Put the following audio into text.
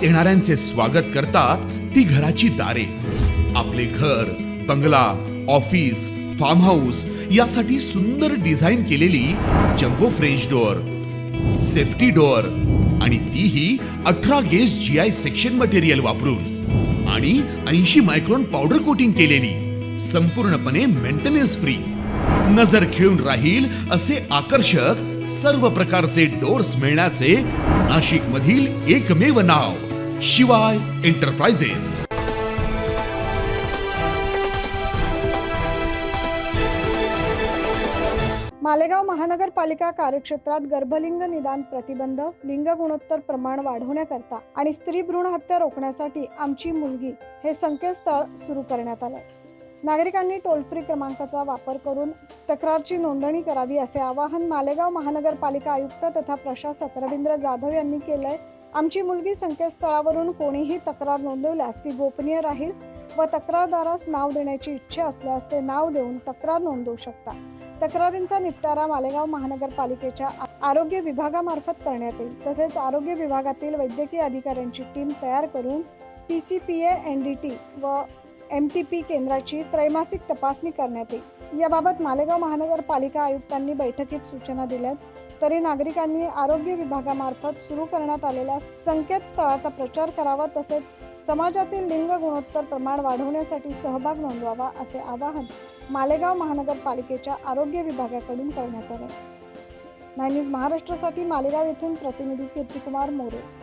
आत येणाऱ्यांचे स्वागत करतात ती घराची दारे. आपले घर, बंगला, ऑफिस, फार्म हाऊस यासाठी सुंदर डिझाईन केलेली jumbo French door, safety door आणि तीही 18 गेज GI सेक्शन मटेरियल वापरून आणि 80 मायक्रॉन पावडर कोटिंग केलेली, संपूर्णपणे मेंटेनन्स फ्री. नजर खिळून राहील असे आकर्षक सर्व प्रकारचे डोअर्स मिळण्याचे नाशिक मधील एकमेव नाव शिवाय एंटरप्राइजेस. मालेगाव महानगरपालिका कार्यक्षेत्रात गर्भलिंग निदान प्रतिबंध, लिंग गुणोत्तर प्रमाण वाढवण्याकरता आणि स्त्री भ्रूण हत्या रोखण्यासाठी आमची मुलगी हे संकेतस्थळ सुरू करण्यात आले. नागरिकांनी टोल फ्री क्रमांकाचा वापर करून तक्रारची नोंदणी करावी असे आवाहन मालेगाव महानगरपालिका आयुक्त तथा प्रशासक रवींद्र जाधव यांनी केलंय. आमची मुलगी संकेतस्थळावरून कोणीही तक्रार नोंदवल्यास ती गोपनीय राहील व तक्रारदारास नाव देण्याची इच्छा असल्यास ते नाव देऊन तक्रार नोंदवू शकता. तक्रारींचा निपटारा मालेगाव महानगरपालिकेच्या आरोग्य विभागामार्फत करण्यात येईल. तसेच आरोग्य विभागातील वैद्यकीय अधिकाऱ्यांची टीम तयार करून PCPA NDT व MTP केंद्राची त्रैमासिक तपासणी करण्यात येईल. याबाबत मालेगाव महानगरपालिका आयुक्तांनी बैठकीत सूचना दिल्यात. तरी नागरिकांनी आरोग्य विभागामार्फत सुरू करण्यात आलेल्या संकेतस्थळाचा प्रचार करावा, तसेच समाजातील लिंग गुणोत्तर प्रमाण वाढवण्यासाठी सहभाग नोंदवावा असे आवाहन मालेगाव महानगरपालिकेच्या आरोग्य विभागाकडून करण्यात आले. 9 न्यूज महाराष्ट्रासाठी मालेगाव येथून प्रतिनिधी कीर्तिकुमार मोरे.